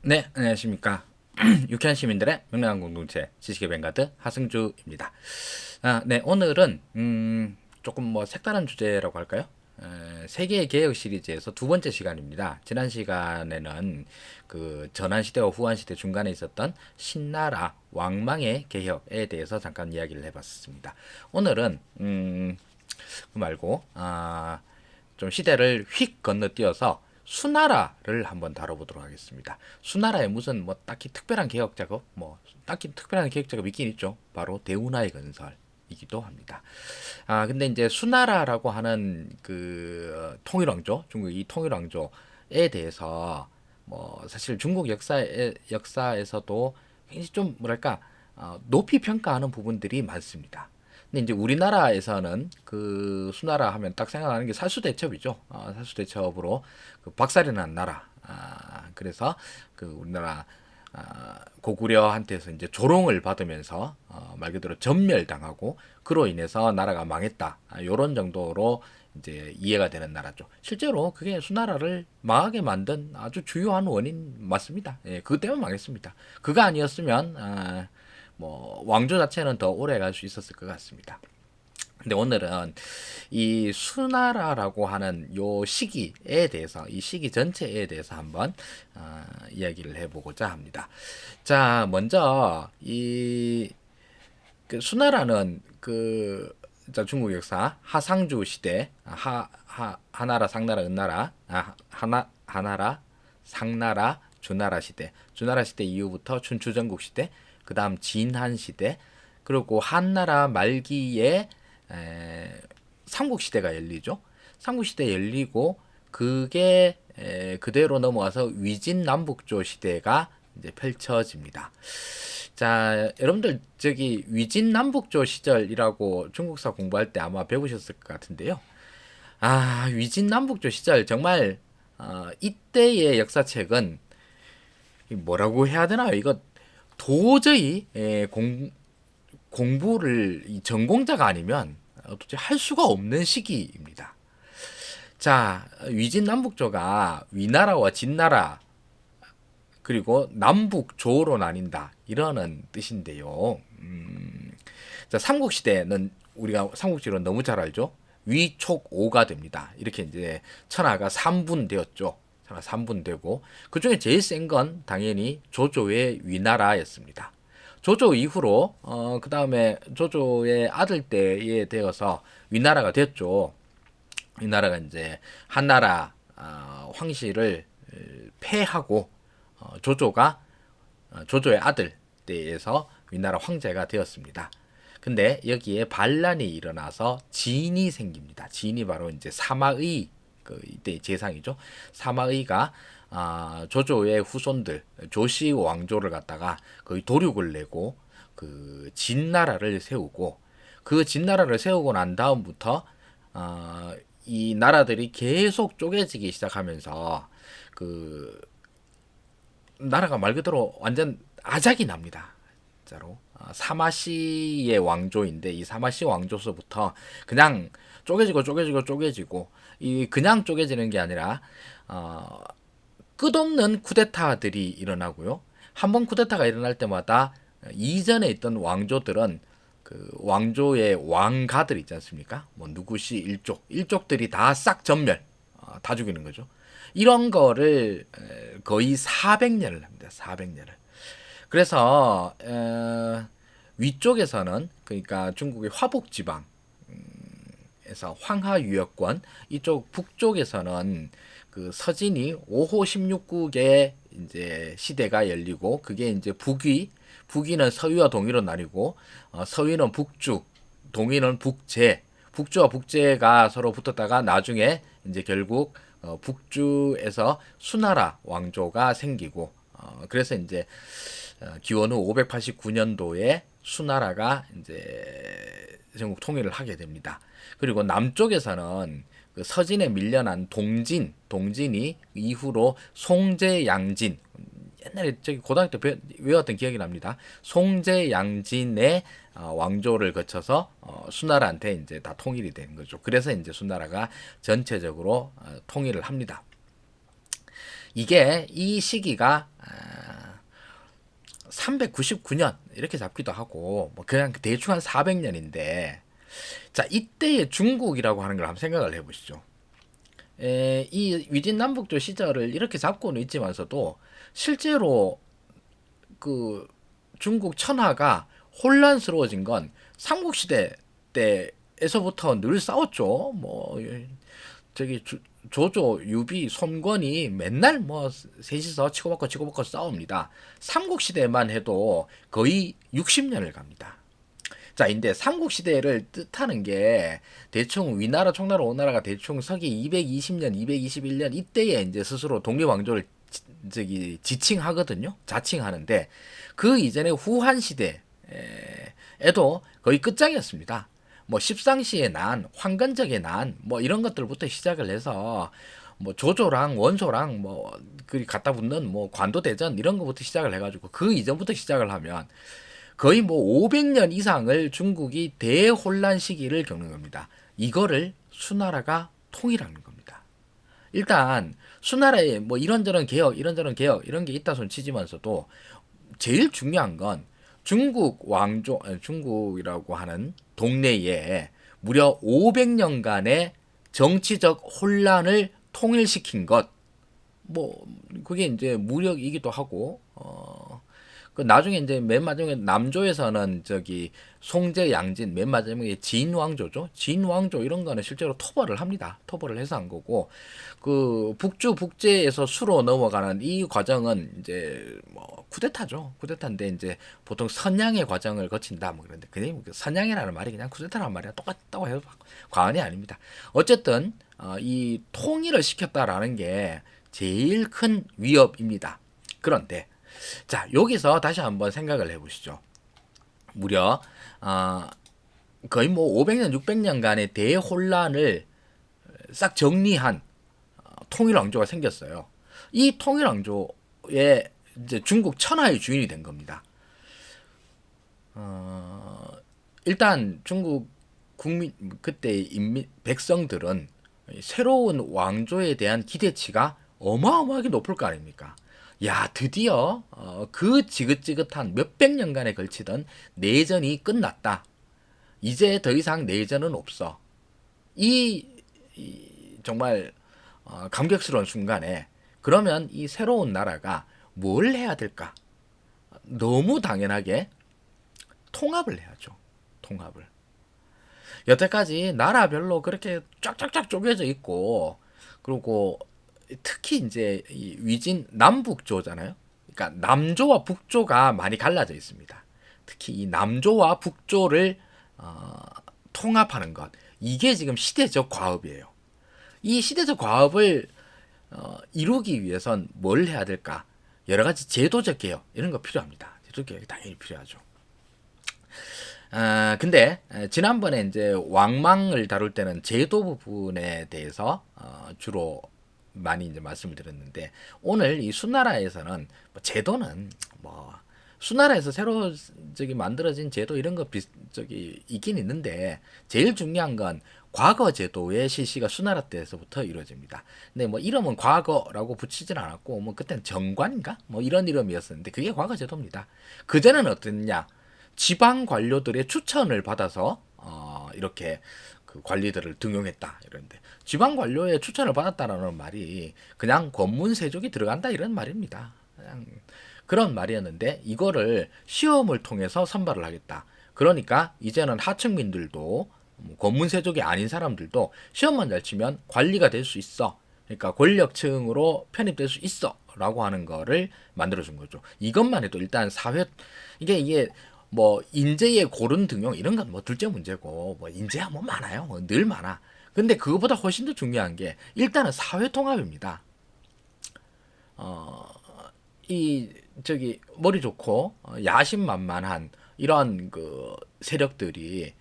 네, 안녕하십니까. 유쾌한 시민들의 명랑한 공동체 지식의 뱅가드 하승주입니다. 네, 오늘은 조금 뭐 색다른 주제라고 할까요? 세계의 개혁 시리즈에서 두 번째 시간입니다. 지난 시간에는 그 전한 시대와 후한 시대 중간에 있었던 신나라 왕망의 개혁에 대해서 잠깐 이야기를 해봤습니다. 오늘은 그 말고 좀 시대를 휙 건너뛰어서 수나라를 한번 다뤄보도록 하겠습니다. 수나라에 무슨 뭐 딱히 특별한 개혁 작업, 뭐 딱히 특별한 개혁 작업 있긴 있죠. 바로 대운하의 건설이기도 합니다. 근데 이제 수나라라고 하는 그 통일왕조, 중국 이 통일왕조에 대해서 뭐 사실 중국 역사에서도 굉장히 좀 뭐랄까 높이 평가하는 부분들이 많습니다. 근데 이제 우리나라에서는 그 수나라 하면 딱 생각나는 게 살수대첩이죠. 살수대첩으로 그 박살이 난 나라. 그래서 그 우리나라 고구려한테서 이제 조롱을 받으면서 말 그대로 전멸당하고 그로 인해서 나라가 망했다. 요런 정도로 이제 이해가 되는 나라죠. 실제로 그게 수나라를 망하게 만든 아주 주요한 원인 맞습니다. 예, 그것 때문에 망했습니다. 그가 아니었으면 뭐 왕조 자체는 더 오래 갈 수 있었을 것 같습니다. 근데 오늘은 이 수나라라고 하는 요 시기에 대해서 이 시기 전체에 대해서 한번 이야기를 해보고자 합니다. 자, 먼저 그 수나라는 그 중국 역사 하상주 시대 하나라 상나라 은나라 하나라 상나라 주나라 시대 이후부터 춘추전국 시대 그 다음 진한 시대 그리고 한나라 말기에 삼국시대가 열리죠. 삼국시대 열리고 그게 그대로 넘어와서 위진남북조 시대가 이제 펼쳐집니다. 자, 여러분들 저기 위진남북조 시절이라고 중국사 공부할 때 아마 배우셨을 것 같은데요. 위진남북조 시절 정말 이때의 역사책은 뭐라고 해야 되나요? 이거 도저히 공부를 전공자가 아니면 도대체 할 수가 없는 시기입니다. 자, 위진남북조가 위나라와 진나라 그리고 남북조로 나뉜다 이러는 뜻인데요. 자, 삼국시대는 우리가 삼국지로 너무 잘 알죠. 위촉오가 됩니다. 이렇게 이제 천하가 3분 되었죠. 천하 3분 되고 그 중에 제일 센 건 당연히 조조의 위나라였습니다. 조조 이후로 그 다음에 조조의 아들 때에 되어서 위나라가 됐죠. 위나라가 이제 한나라 황실을 패하고 조조의 아들 때에서 위나라 황제가 되었습니다. 근데 여기에 반란이 일어나서 진이 생깁니다. 진이 바로 이제 사마의 그 이때 재상이죠. 사마의가 조조의 후손들 조씨 왕조를 갖다가 거의 도륙을 내고 그 진나라를 세우고 그 진나라를 세우고 난 다음부터 이 나라들이 계속 쪼개지기 시작하면서 그 나라가 말 그대로 완전 아작이 납니다. 진짜로. 사마시의 왕조인데 이 사마시 왕조서부터 그냥 쪼개지고 이 그냥 쪼개지는 게 아니라 끝없는 쿠데타들이 일어나고요. 한 번 쿠데타가 일어날 때마다 이전에 있던 왕조들은 그 왕조의 왕가들 있지 않습니까? 뭐 누구시 일족들이 다 싹 전멸, 다 죽이는 거죠. 이런 거를 거의 400년을 합니다. 400년을. 그래서 위쪽에서는 그러니까 중국의 화북 지방에서 황하 유역권 이쪽 북쪽에서는 그 서진이 5호 16국의 이제 시대가 열리고 그게 이제 북위는 서위와 동위로 나뉘고 서위는 북주, 동위는 북제, 북주와 북제가 서로 붙었다가 나중에 이제 결국 북주에서 수나라 왕조가 생기고 그래서 이제 기원 후 589년도에 수나라가 이제 전국 통일을 하게 됩니다. 그리고 남쪽에서는 그 서진에 밀려난 동진이 이후로 송제양진 옛날에 저기 고등학교 때 외웠던 기억이 납니다. 송제양진의 왕조를 거쳐서 수나라한테 이제 다 통일이 된 거죠. 그래서 이제 수나라가 전체적으로 통일을 합니다. 이게 이 시기가 399년 이렇게 잡기도 하고 뭐 그냥 대충 한 400년인데 자 이때의 중국이라고 하는 걸 한번 생각을 해보시죠. 이 위진남북조 시절을 이렇게 잡고는 있지만서도 실제로 그 중국 천하가 혼란스러워진 건 삼국시대 때에서부터 늘 싸웠죠. 뭐 저기 조조, 유비, 손권이 맨날 뭐 셋이서 치고받고 싸웁니다. 삼국시대만 해도 거의 60년을 갑니다. 자, 근데 삼국시대를 뜻하는 게 대충 위나라, 총나라, 오나라가 대충 서기 220년, 221년 이때에 이제 스스로 독립왕조를 지칭하거든요. 자칭하는데 그 이전에 후한 시대에도 거의 끝장이었습니다. 뭐 십상시의 난, 황건적의 난, 뭐 이런 것들부터 시작을 해서 뭐 조조랑 원소랑 뭐 그 갖다 붙는 뭐 관도대전 이런 것부터 시작을 해가지고 그 이전부터 시작을 하면 거의 뭐 500년 이상을 중국이 대혼란 시기를 겪는 겁니다. 이거를 수나라가 통일하는 겁니다. 일단 수나라에 뭐 이런저런 개혁 이런 게 있다 손 치지만서도 제일 중요한 건 중국 왕조 중국이라고 하는 동네에 무려 500년간의 정치적 혼란을 통일시킨 것. 뭐 그게 이제 무력이기도 하고 그 나중에 이제 맨 마지막에 남조에서는 저기 송제 양진 맨 마지막에 진왕조죠. 진왕조 이런 거는 실제로 토벌을 합니다. 토벌을 해서 한 거고 그 북주 북제에서 수로 넘어가는 이 과정은 이제 뭐 쿠데타죠. 쿠데타인데 이제 보통 선양의 과정을 거친다 뭐 그런데 그냥 선양이라는 말이 그냥 쿠데타라는 말이랑 똑같다고 해도 과언이 아닙니다. 어쨌든 이 통일을 시켰다라는 게 제일 큰 위협입니다. 그런데 자 여기서 다시 한번 생각을 해보시죠. 무려 거의 뭐 500년, 600년간의 대혼란을 싹 정리한 통일왕조가 생겼어요. 이 통일왕조의 이제 중국 천하의 주인이 된 겁니다. 일단 중국 국민 그때 인민 백성들은 새로운 왕조에 대한 기대치가 어마어마하게 높을 거 아닙니까? 야, 드디어 그 지긋지긋한 몇백 년간에 걸치던 내전이 끝났다. 이제 더 이상 내전은 없어. 이 정말 감격스러운 순간에 그러면 이 새로운 나라가 뭘 해야 될까? 너무 당연하게 통합을 해야죠. 통합을. 여태까지 나라별로 그렇게 쫙쫙쫙 쪼개져 있고 그리고 특히 이제 이 위진 남북조잖아요. 그러니까 남조와 북조가 많이 갈라져 있습니다. 특히 이 남조와 북조를 통합하는 것 이게 지금 시대적 과업이에요. 이 시대적 과업을 이루기 위해선 뭘 해야 될까? 여러 가지 제도적 개혁 이런 거 필요합니다. 제도적 개혁이 당연히 필요하죠. 근데 지난번에 이제 왕망을 다룰 때는 제도 부분에 대해서 주로 많이 이제 말씀을 드렸는데 오늘 이 수나라에서는 뭐 제도는 뭐 수나라에서 새로 저기 만들어진 제도 이런 거 저기 있긴 있는데 제일 중요한 건 과거 제도의 실시가 수나라 때에서부터 이루어집니다. 근데 뭐 이름은 과거라고 붙이진 않았고 뭐 그때는 정관인가 뭐 이런 이름이었었는데 그게 과거 제도입니다. 그전에는 어땠냐? 지방 관료들의 추천을 받아서 이렇게 그 관리들을 등용했다 이런데 지방 관료의 추천을 받았다라는 말이 그냥 권문세족이 들어간다 이런 말입니다. 그냥 그런 말이었는데 이거를 시험을 통해서 선발을 하겠다. 그러니까 이제는 하층민들도 권문세족이 아닌 사람들도 시험만 잘 치면 관리가 될 수 있어. 그러니까 권력층으로 편입될 수 있어. 라고 하는 거를 만들어준 거죠. 이것만 해도 일단 사회 이게 뭐 인재의 고른 등용 이런 건 뭐 둘째 문제고 뭐 인재야 뭐 많아요. 뭐 늘 많아. 근데 그거보다 훨씬 더 중요한 게 일단은 사회 통합입니다. 이 저기 머리 좋고 야심만만한 이런 그 세력들이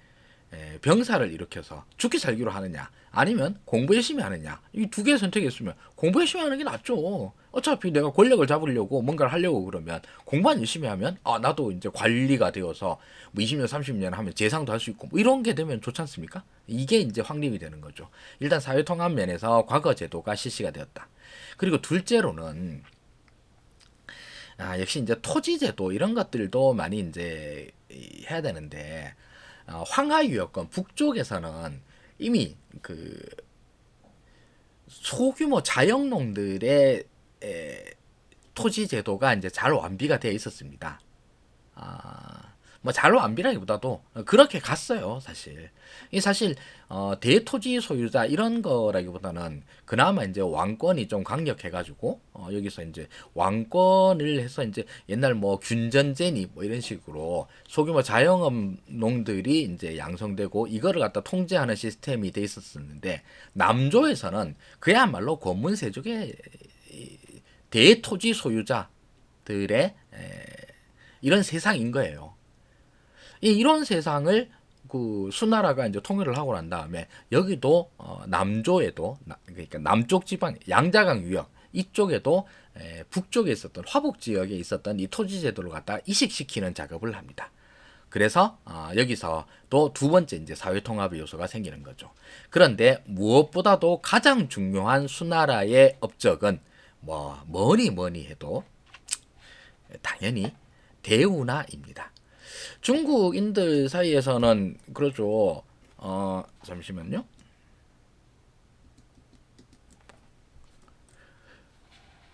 병사를 일으켜서 죽기 살기로 하느냐 아니면 공부 열심히 하느냐 이 두 개의 선택이 있으면 공부 열심히 하는 게 낫죠. 어차피 내가 권력을 잡으려고 뭔가를 하려고 그러면 공부만 열심히 하면 나도 이제 관리가 되어서 뭐 20년 30년 하면 재상도 할 수 있고 뭐 이런 게 되면 좋지 않습니까? 이게 이제 확립이 되는 거죠. 일단 사회통합 면에서 과거 제도가 실시가 되었다. 그리고 둘째로는 역시 이제 토지 제도 이런 것들도 많이 이제 해야 되는데 황하유역권 북쪽에서는 이미 그 소규모 자영농들의 토지 제도가 이제 잘 완비가 되어 있었습니다. 뭐 잘 완비라기보다도 그렇게 갔어요, 사실. 이 사실 대토지 소유자 이런 거라기보다는 그나마 이제 왕권이 좀 강력해가지고 여기서 이제 왕권을 해서 이제 옛날 뭐 균전제니 뭐 이런 식으로 소규모 자영업 농들이 이제 양성되고 이거를 갖다 통제하는 시스템이 돼 있었는데 남조에서는 그야말로 권문세족의 대토지 소유자들의 이런 세상인 거예요. 이런 세상을 그 수나라가 이제 통일을 하고 난 다음에 여기도 남조에도 그러니까 남쪽 지방 양자강 유역 이쪽에도 북쪽에 있었던 화북 지역에 있었던 이 토지 제도를 갖다 이식시키는 작업을 합니다. 그래서 여기서 또 두 번째 이제 사회 통합의 요소가 생기는 거죠. 그런데 무엇보다도 가장 중요한 수나라의 업적은 뭐 뭐니 해도 당연히 대운하입니다. 중국인들 사이에서는 그러죠. 잠시만요.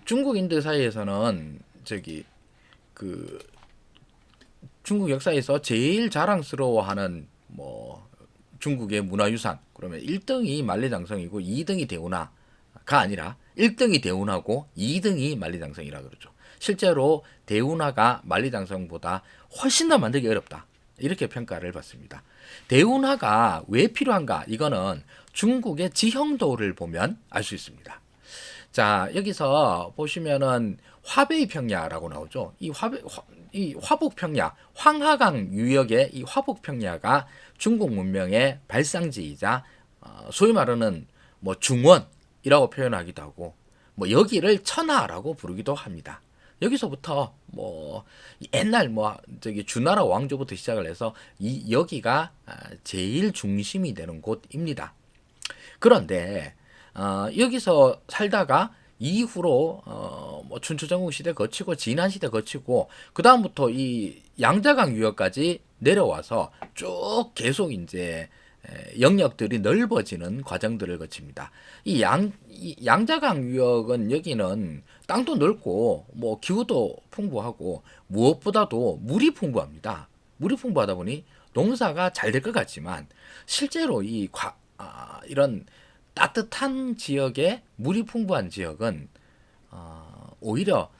중국인들 사이에서는 저기 그 중국 역사에서 제일 자랑스러워하는 뭐 중국의 문화유산 그러면 1등이 만리장성이고 2등이 대운하가 아니라 1등이 대운하고 2등이 만리장성이라 그러죠. 실제로 대운하가 만리장성보다 훨씬 더 만들기 어렵다. 이렇게 평가를 받습니다. 대운하가 왜 필요한가? 이거는 중국의 지형도를 보면 알 수 있습니다. 자, 여기서 보시면은 화베이평야라고 나오죠. 이 화북평야, 황하강 유역의 이 화북평야가 중국 문명의 발상지이자 소위 말하는 뭐 중원이라고 표현하기도 하고 뭐 여기를 천하라고 부르기도 합니다. 여기서부터 뭐 옛날 뭐 저기 주나라 왕조부터 시작을 해서 여기가 제일 중심이 되는 곳입니다. 그런데 여기서 살다가 이후로 뭐 춘추전국 시대 거치고 진한 시대 거치고 그 다음부터 이 양자강 유역까지 내려와서 쭉 계속 이제 영역들이 넓어지는 과정들을 거칩니다. 이 양자강 유역은 여기는 땅도 넓고 뭐 기후도 풍부하고 무엇보다도 물이 풍부합니다. 물이 풍부하다 보니 농사가 잘 될 것 같지만 실제로 이런 따뜻한 지역에 물이 풍부한 지역은 오히려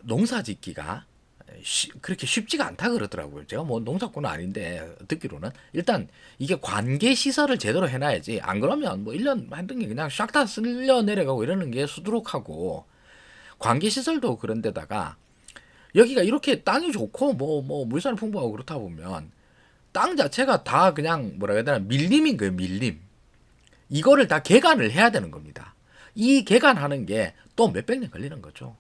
농사 짓기가 그렇게 쉽지가 않다 그러더라고요. 제가 뭐 농사꾼은 아닌데 듣기로는 일단 이게 관계 시설을 제대로 해놔야지 안 그러면 뭐 1년 했던 게 그냥 싹 다 쓸려 내려가고 이러는 게 수두룩하고 관계 시설도 그런 데다가 여기가 이렇게 땅이 좋고 뭐 물산이 풍부하고 그렇다 보면 땅 자체가 다 그냥 뭐라 해야 되나 밀림인 거예요. 밀림. 이거를 다 개간을 해야 되는 겁니다. 이 개간하는 게 또 몇백 년 걸리는 거죠.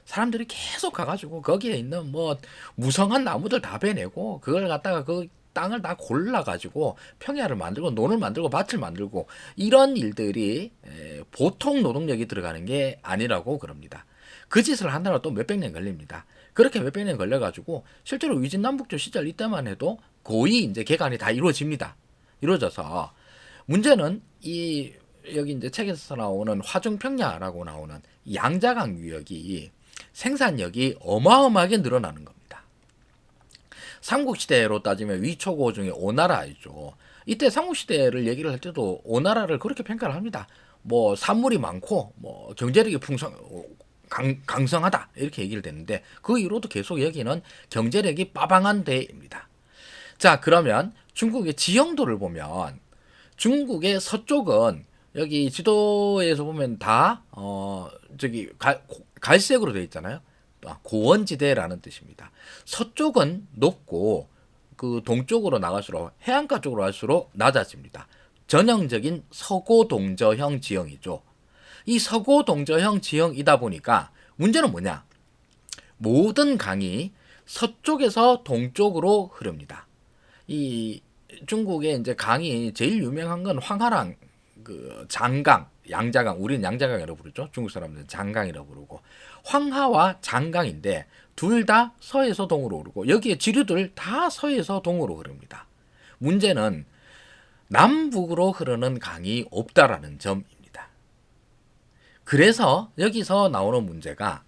사람들이 계속 가가지고 거기에 있는 뭐 무성한 나무들 다 베내고 그걸 갖다가 그 땅을 다 골라가지고 평야를 만들고 논을 만들고 밭을 만들고 이런 일들이 보통 노동력이 들어가는 게 아니라고 그럽니다. 그 짓을 한다고 또 몇백 년 걸립니다. 그렇게 몇백 년 걸려가지고 실제로 위진남북조 시절 이때만 해도 거의 이제 개간이 다 이루어집니다. 이루어져서 문제는 여기 이제 책에서 나오는 화중평야라고 나오는 양자강 유역이 생산력이 어마어마하게 늘어나는 겁니다. 삼국시대로 따지면 위초고 중에 오나라이죠. 이때 삼국시대를 얘기를 할 때도 오나라를 그렇게 평가를 합니다. 뭐 산물이 많고 뭐 경제력이 강성하다 이렇게 얘기를 됐는데 그 이후로도 계속 여기는 경제력이 빠방한 데입니다. 자, 그러면 중국의 지형도를 보면 중국의 서쪽은 여기 지도에서 보면 다 저기 갈색으로 되어 있잖아요. 고원지대라는 뜻입니다. 서쪽은 높고 그 동쪽으로 나갈수록 해안가 쪽으로 갈수록 낮아집니다. 전형적인 서고동저형 지형이죠. 이 서고 동저형 지형이다 보니까 문제는 뭐냐? 모든 강이 서쪽에서 동쪽으로 흐릅니다. 이 중국의 이제 강이 제일 유명한 건 황하랑, 그 장강, 양자강, 우리는 양자강이라고 부르죠. 중국 사람들은 장강이라고 부르고, 황하와 장강인데 둘 다 서에서 동으로 흐르고 여기에 지류들 다 서에서 동으로 흐릅니다. 문제는 남북으로 흐르는 강이 없다라는 점입니다. 그래서 여기서 나오는 문제가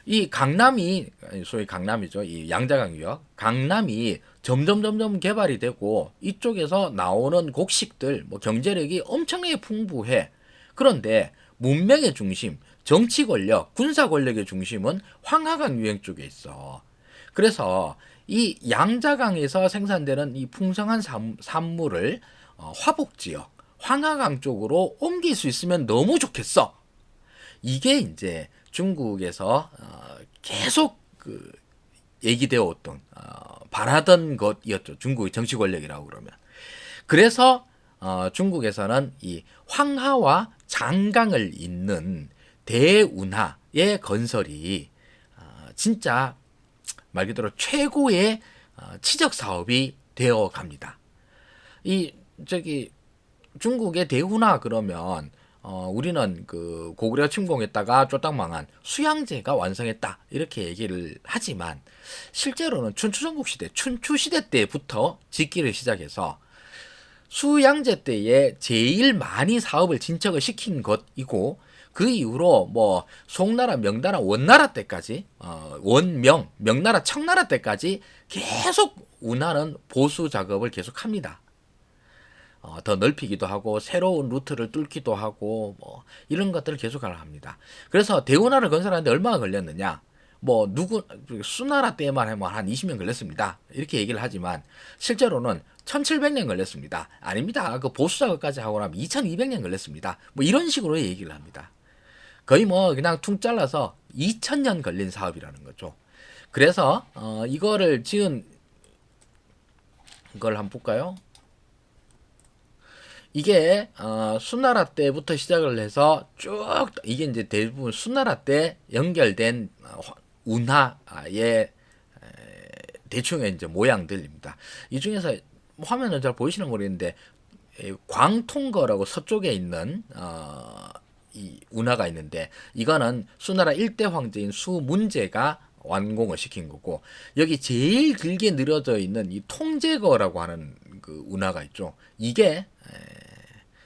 이 강남이, 소위 강남이죠. 이 양자강 유역, 강남이 점점 개발이 되고 이쪽에서 나오는 곡식들, 뭐 경제력이 엄청나게 풍부해. 그런데 문명의 중심, 정치 권력, 군사 권력의 중심은 황하강 유역 쪽에 있어. 그래서 이 양자강에서 생산되는 이 풍성한 산물을 화북 지역, 황하강 쪽으로 옮길 수 있으면 너무 좋겠어. 이게 이제 중국에서 계속 그 얘기되어 왔던, 바라던 것이었죠. 중국의 정치 권력이라고 그러면. 그래서 중국에서는 이 황하와 장강을 잇는 대운하의 건설이 진짜 말 그대로 최고의 치적 사업이 되어 갑니다. 이 저기 중국의 대운하 그러면 우리는 그 고구려 침공했다가 쫄딱 망한 수양제가 완성했다 이렇게 얘기를 하지만 실제로는 춘추전국 시대, 춘추 시대 때부터 짓기를 시작해서 수양제 때에 제일 많이 사업을 진척을 시킨 것이고, 그 이후로 뭐 송나라, 명나라, 원나라 때까지, 원명, 명나라, 청나라 때까지 계속 운하는 보수 작업을 계속합니다. 더 넓히기도 하고 새로운 루트를 뚫기도 하고 뭐 이런 것들을 계속을 합니다. 그래서 대운하를 건설하는데 얼마나 걸렸느냐? 뭐 수나라 때만 하면 한 20년 걸렸습니다. 이렇게 얘기를 하지만 실제로는 1700년 걸렸습니다. 아닙니다. 그 보수 작업까지 하고 나면 2200년 걸렸습니다. 뭐 이런 식으로 얘기를 합니다. 거의 뭐 그냥 퉁 잘라서 2000년 걸린 사업이라는 거죠. 그래서 이거를 지은 걸 한번 볼까요? 이게 수나라 때부터 시작을 해서 쭉 이게 이제 대부분 수나라 때 연결된 운하의 대충의 이제 모양들입니다. 이 중에서 화면은 잘 보이시는 모르겠는데 광통거라고 서쪽에 있는 이 운하가 있는데 이거는 수나라 1대 황제인 수문제가 완공을 시킨 거고, 여기 제일 길게 늘어져 있는 이 통제거라고 하는 그 운하가 있죠. 이게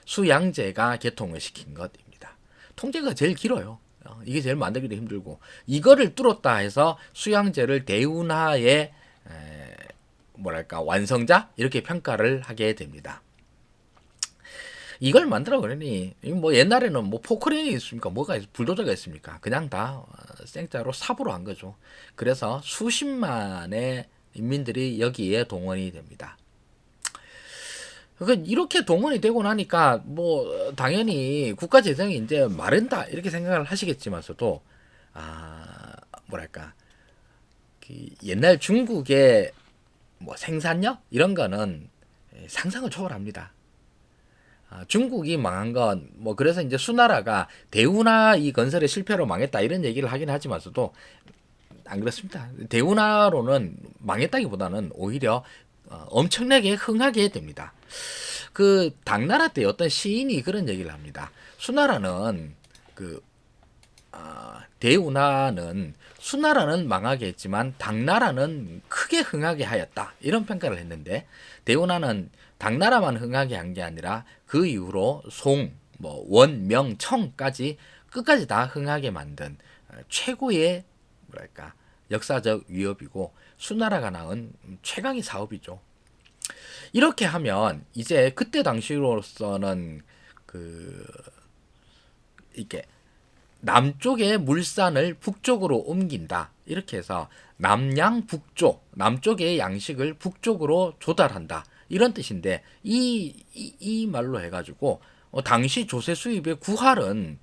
수양제가 개통을 시킨 것입니다. 통제가 제일 길어요. 이게 제일 만들기도 힘들고, 이거를 뚫었다 해서 수양제를 대운하의 뭐랄까 완성자 이렇게 평가를 하게 됩니다. 이걸 만들어 그러니 뭐 옛날에는 뭐 포크레인이 있습니까? 뭐가 불도저가 있습니까? 그냥 다 생짜로 삽으로 한 거죠. 그래서 수십만의 인민들이 여기에 동원이 됩니다. 이렇게 동원이 되고 나니까 뭐 당연히 국가 재정이 이제 마른다 이렇게 생각을 하시겠지만서도 뭐랄까 그 옛날 중국의 뭐 생산력 이런 거는 상상을 초월합니다. 중국이 망한 건 뭐 그래서 이제 수나라가 대운하 이 건설의 실패로 망했다 이런 얘기를 하긴 하지만서도 안 그렇습니다. 대운하로는 망했다기보다는 오히려 엄청나게 흥하게 됩니다. 그 당나라 때 어떤 시인이 그런 얘기를 합니다. 수나라는 대운하는 수나라는 망하게 했지만 당나라는 크게 흥하게 하였다 이런 평가를 했는데, 대운하는 당나라만 흥하게 한 게 아니라 그 이후로 송, 뭐 원, 명, 청까지 끝까지 다 흥하게 만든 최고의 뭐랄까 역사적 위협이고 수나라가 낳은 최강의 사업이죠. 이렇게 하면 이제 그때 당시로서는 이렇게 남쪽의 물산을 북쪽으로 옮긴다 이렇게 해서 남양 북조, 남쪽의 양식을 북쪽으로 조달한다 이런 뜻인데, 이 말로 해가지고 당시 조세 수입의 구할은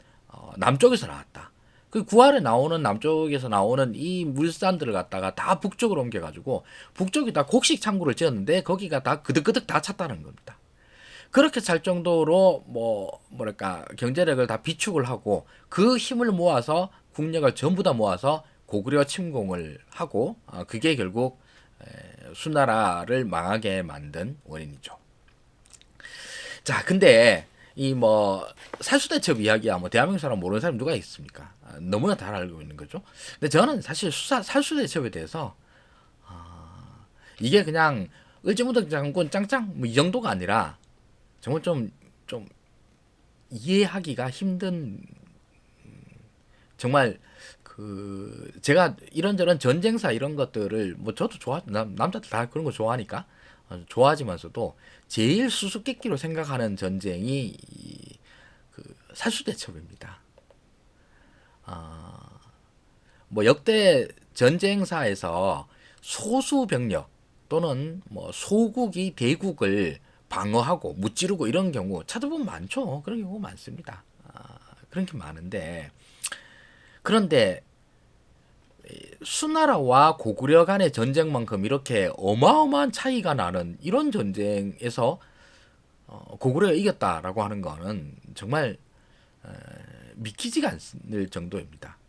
남쪽에서 나왔다. 그 구할에 나오는 남쪽에서 나오는 이 물산들을 갖다가 다 북쪽으로 옮겨가지고 북쪽에다 곡식 창고를 지었는데 거기가 다 그득그득 다 찼다는 겁니다. 그렇게 살 정도로 뭐랄까 경제력을 다 비축을 하고 그 힘을 모아서 국력을 전부 다 모아서 고구려 침공을 하고 그게 결국 수나라를 망하게 만든 원인이죠. 자, 근데 이 살수대첩 이야기야 대한민국 사람 모르는 사람 누가 있습니까? 너무나 다 알고 있는 거죠. 근데 저는 사실 살수대첩에 대해서 이게 그냥 을지문덕 장군 짱짱 이 정도가 아니라 정말 좀 이해하기가 힘든 정말 제가 이런저런 전쟁사 이런 것들을 저도 남자들 다 그런 거 좋아하니까 좋아하지만서도 제일 수수께끼로 생각하는 전쟁이 살수대첩입니다. 역대 전쟁사에서 소수 병력 또는 소국이 대국을 방어하고 무찌르고 이런 경우 찾아보면 많죠. 그런 경우 많습니다. 그런 게 많은데 그런데 수나라와 고구려 간의 전쟁만큼 이렇게 어마어마한 차이가 나는 이런 전쟁에서 고구려가 이겼다라고 하는 거는 정말 믿기지가 않을 정도입니다.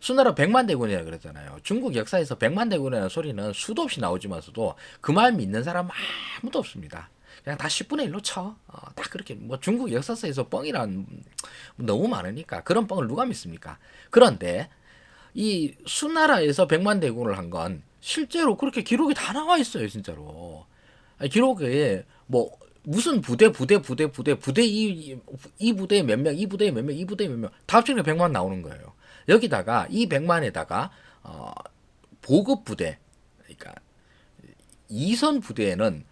수나라 백만 대군이라 그랬잖아요. 중국 역사에서 백만 대군이라는 소리는 수도 없이 나오지만서도 그 말 믿는 사람 아무도 없습니다. 그냥 다 10분의 1로 쳐. 딱 그렇게 중국 역사서에서 뻥이란 너무 많으니까 그런 뻥을 누가 믿습니까? 그런데 이 수나라에서 백만 대군을 한 건 실제로 그렇게 기록이 다 나와 있어요, 진짜로. 기록에 무슨 부대 이 부대에 몇 명, 이 부대에 몇 명, 이 부대에 몇 명, 다 합치니까 100만 나오는 거예요. 여기다가 이 100만에다가 보급 부대, 그러니까 2선 부대에는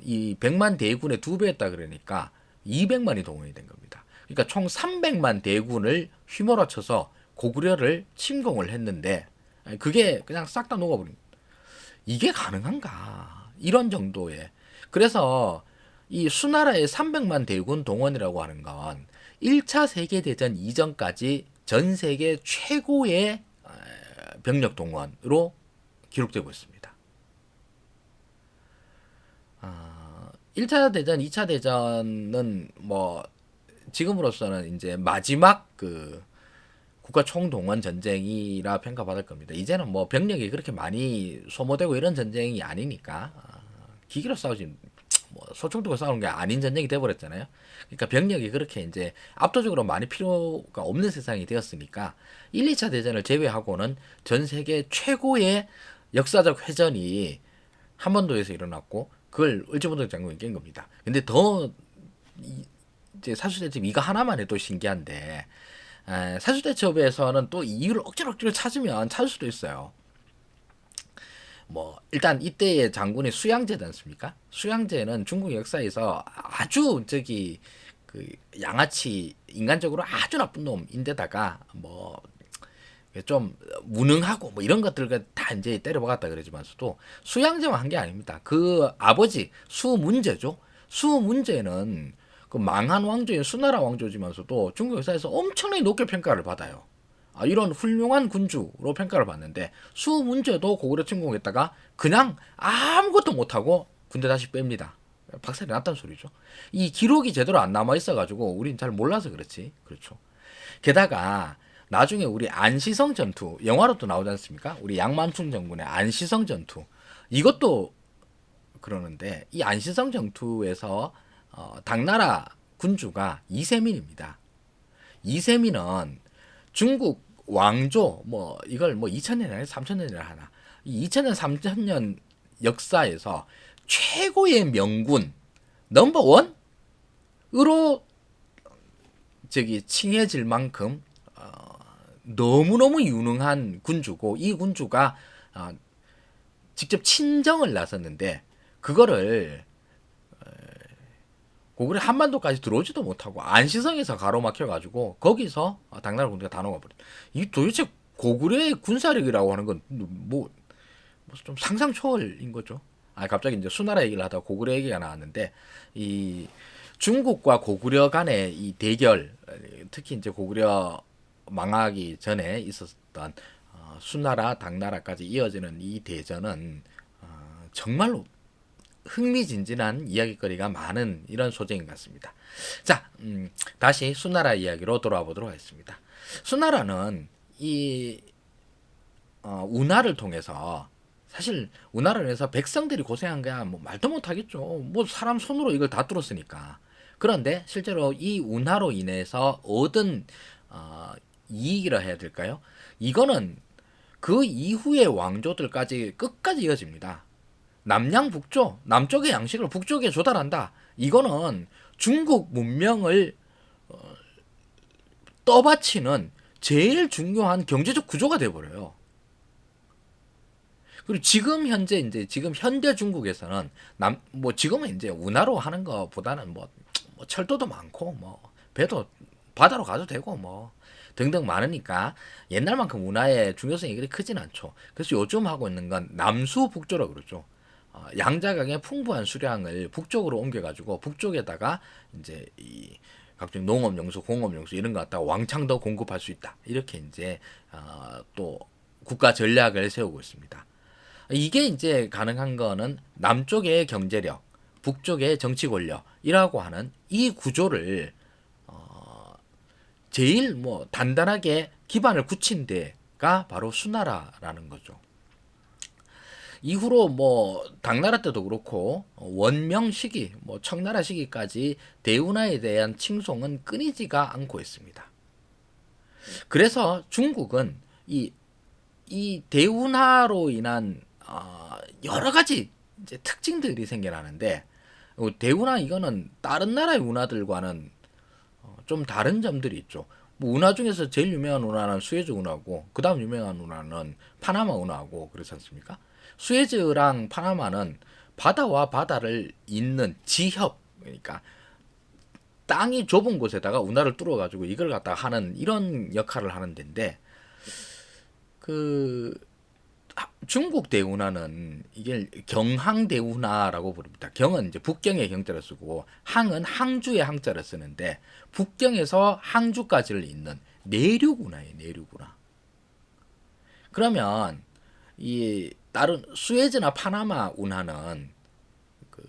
이 100만 대군의 2배였다 그러니까 200만이 동원이 된 겁니다. 그러니까 총 300만 대군을 휘몰아쳐서 고구려를 침공을 했는데 그게 그냥 싹 다 녹아버린. 이게 가능한가? 이런 정도의. 그래서 이 수나라의 300만 대군 동원이라고 하는 건 1차 세계대전 이전까지 전 세계 최고의 병력 동원으로 기록되고 있습니다. 1차 대전, 2차 대전은 지금으로서는 이제 마지막 국가 총동원 전쟁이라 평가받을 겁니다. 이제는 병력이 그렇게 많이 소모되고 이런 전쟁이 아니니까 기기로 싸우지 소총 두고 싸우는 게 아닌 전쟁이 돼버렸잖아요. 그러니까 병력이 그렇게 이제 압도적으로 많이 필요가 없는 세상이 되었으니까 1, 2차 대전을 제외하고는 전 세계 최고의 역사적 회전이 한반도에서 일어났고 그걸 을지문덕 장군이 깬 겁니다. 근데 더 이제 살수대첩 이거 하나만 해도 신기한데 살수대첩에서는 또 이유를 억지로 찾으면 찾을 수도 있어요. 일단 이때의 장군이 수양제지 않습니까? 수양제는 중국 역사에서 아주 양아치 인간적으로 아주 나쁜 놈인데다가 좀 무능하고 이런 것들과 다 이제 때려박았다 그러지만서도 수양제만 한 게 아닙니다. 그 아버지 수문제죠. 수문제는 그 망한 왕조인 수나라 왕조지만서도 중국 역사에서 엄청나게 높게 평가를 받아요. 이런 훌륭한 군주로 평가를 받는데 수문제도 고구려 침공했다가 그냥 아무것도 못하고 군대 다시 뺍니다. 박살이 났다는 소리죠. 이 기록이 제대로 안 남아 있어가지고 우린 잘 몰라서 그렇지. 그렇죠. 게다가 나중에 우리 안시성 전투 영화로도 나오지 않습니까? 우리 양만충 장군의 안시성 전투 이것도 그러는데 이 안시성 전투에서 당나라 군주가 이세민입니다. 이세민은 중국 왕조 이걸 2000년이나 3000년이나 하나 이 2000년 3000년 역사에서 최고의 명군 넘버 1으로 칭해질 만큼 너무너무 유능한 군주고 이 군주가 직접 친정을 나섰는데 그거를 고구려 한반도까지 들어오지도 못하고 안시성에서 가로막혀가지고 거기서 당나라 군대가 다 녹아버린. 이 도대체 고구려의 군사력이라고 하는 건 좀 상상 초월인 거죠. 갑자기 이제 수나라 얘기를 하다가 고구려 얘기가 나왔는데 이 중국과 고구려 간의 이 대결, 특히 이제 고구려 망하기 전에 있었던 수나라, 당나라까지 이어지는 이 대전은 정말로 흥미진진한 이야기거리가 많은 이런 소재인 것 같습니다. 자, 다시 수나라 이야기로 돌아와 보도록 하겠습니다. 수나라는 이 운하를 통해서 사실 운하를 해서 백성들이 고생한 거야 뭐 말도 못 하겠죠. 뭐 사람 손으로 이걸 다 뚫었으니까. 그런데 실제로 이 운하로 인해서 얻은 이익이라 해야 될까요? 이거는 그 이후의 왕조들까지 끝까지 이어집니다. 남양 북조, 남쪽의 양식을 북쪽에 조달한다. 이거는 중국 문명을 떠받치는 제일 중요한 경제적 구조가 돼버려요. 그리고 지금 현재 이제 지금 현대 중국에서는 뭐 지금은 이제 운하로 하는 것보다는 뭐 철도도 많고 뭐 배도 바다로 가도 되고 뭐 등등 많으니까 옛날만큼 운하의 중요성이 그리 크진 않죠. 그래서 요즘 하고 있는 건 남수 북조라고 그러죠. 양자강의 풍부한 수량을 북쪽으로 옮겨가지고 북쪽에다가 이제 이 각종 농업용수, 공업용수 이런 거 갖다가 왕창 더 공급할 수 있다. 이렇게 이제 또 국가 전략을 세우고 있습니다. 이게 이제 가능한 거는 남쪽의 경제력, 북쪽의 정치 권력이라고 하는 이 구조를 제일 뭐 단단하게 기반을 굳힌 데가 바로 수나라라는 거죠. 이후로 뭐 당나라 때도 그렇고 원명 시기, 뭐 청나라 시기까지 대운하에 대한 칭송은 끊이지가 않고 있습니다. 그래서 중국은 이 대운하로 인한 여러 가지 이제 특징들이 생겨나는데 대운하 이거는 다른 나라의 운하들과는 좀 다른 점들이 있죠. 뭐 운하 중에서 제일 유명한 운하는 수에즈 운하고 그 다음 유명한 운하는 파나마 운하고 그렇지 않습니까? 수에즈랑 파나마는 바다와 바다를 잇는 지협, 그러니까 땅이 좁은 곳에다가 운하를 뚫어가지고 이걸 갖다 하는 이런 역할을 하는 데인데 그 중국 대운하는 이게 경항 대운하라고 부릅니다. 경은 이제 북경의 경자를 쓰고 항은 항주의 항자를 쓰는데 북경에서 항주까지를 잇는 내륙 운하예요. 내륙 운하. 그러면 이 다른 수에즈나 파나마 운하는 그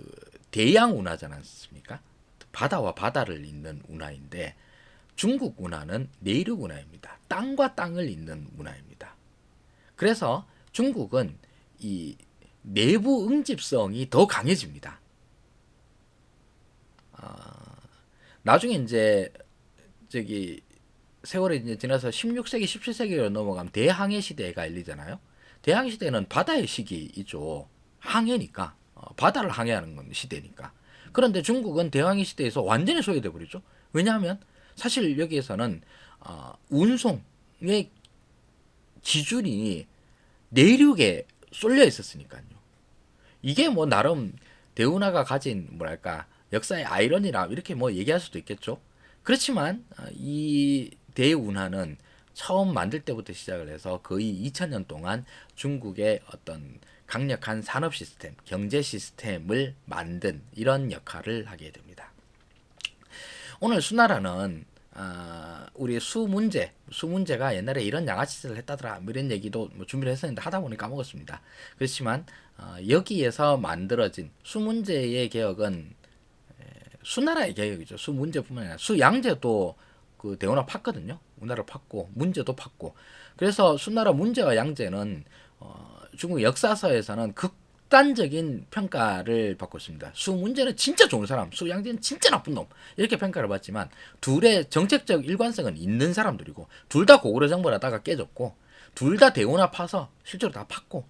대양 운하지 않습니까? 바다와 바다를 잇는 운하인데 중국 운하는 내륙 운하입니다. 땅과 땅을 잇는 운하입니다. 그래서 중국은 이 내부 응집성이 더 강해집니다. 나중에 이제 저기 세월이 이제 지나서 16세기, 17세기로 넘어가면 대항해 시대가 열리잖아요. 대항해 시대는 바다의 시기이죠. 항해니까 바다를 항해하는 건 시대니까. 그런데 중국은 대항해 시대에서 완전히 소외돼 버리죠. 왜냐하면 사실 여기에서는 운송의 기준이 내륙에 쏠려 있었으니까요. 이게 뭐 나름 대운하가 가진 뭐랄까 역사의 아이러니라 이렇게 뭐 얘기할 수도 있겠죠. 그렇지만 이 대운하는 처음 만들 때부터 시작을 해서 거의 2000년 동안 중국의 어떤 강력한 산업 시스템, 경제 시스템을 만든 이런 역할을 하게 됩니다. 오늘 수나라는 우리 수문제가 옛날에 이런 양아치짓을 했다더라 뭐 이런 얘기도 뭐 준비를 했었는데 하다 보니 까먹었습니다. 그렇지만 여기에서 만들어진 수문제의 개혁은 수나라의 개혁이죠. 수문제뿐만 아니라 수양제도 그 대운하 팠거든요. 운하를 팠고 문제도 팠고 그래서 수나라 문제와 양제는 중국 역사서에서는 극단적인 평가를 받고 있습니다. 수문제는 진짜 좋은 사람, 수양제는 진짜 나쁜 놈 이렇게 평가를 받지만 둘의 정책적 일관성은 있는 사람들이고 둘 다 고구려 정벌 하다가 깨졌고 둘 다 대운하 파서 실제로 다 팠고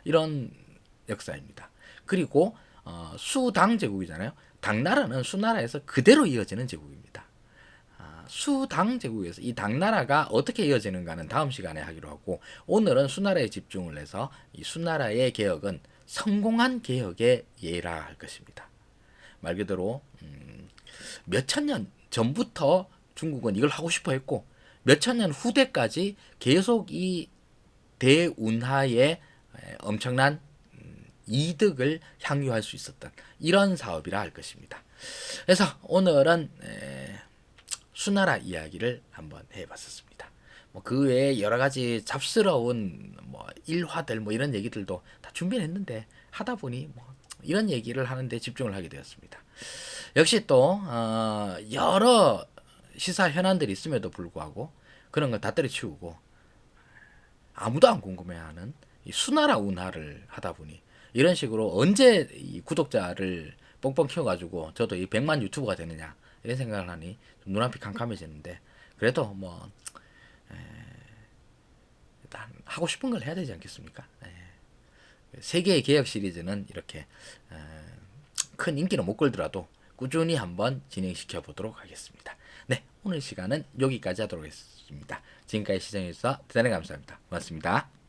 이런 역사입니다. 그리고 수당 제국이잖아요. 당나라는 수나라에서 그대로 이어지는 제국입니다. 수당 제국에서 이 당나라가 어떻게 이어지는가는 다음 시간에 하기로 하고 오늘은 수나라에 집중을 해서 이 수나라의 개혁은 성공한 개혁의 예라 할 것입니다. 말 그대로 몇천 년 전부터 중국은 이걸 하고 싶어 했고 몇천 년 후대까지 계속 이 대운하의 엄청난 이득을 향유할 수 있었던 이런 사업이라 할 것입니다. 그래서 오늘은 수나라 이야기를 한번 해봤었습니다. 뭐 그 외에 여러 가지 잡스러운 뭐 일화들 뭐 이런 얘기들도 다 준비를 했는데 하다 보니 뭐 이런 얘기를 하는데 집중을 하게 되었습니다. 역시 또 여러 시사 현안들이 있음에도 불구하고 그런 걸 다 때려치우고 아무도 안 궁금해하는 이 수나라 운하를 하다 보니 이런 식으로 언제 이 구독자를 뻥뻥 키워가지고 저도 이 100만 유튜버가 되느냐 이런 생각을 하니 좀 눈앞이 캄캄해지는데 그래도 뭐 일단 하고 싶은 걸 해야 되지 않겠습니까? 세계의 개혁 시리즈는 이렇게 큰 인기는 못 끌더라도 꾸준히 한번 진행시켜 보도록 하겠습니다. 네, 오늘 시간은 여기까지 하도록 하겠습니다. 지금까지 시청해주셔서 대단히 감사합니다. 고맙습니다.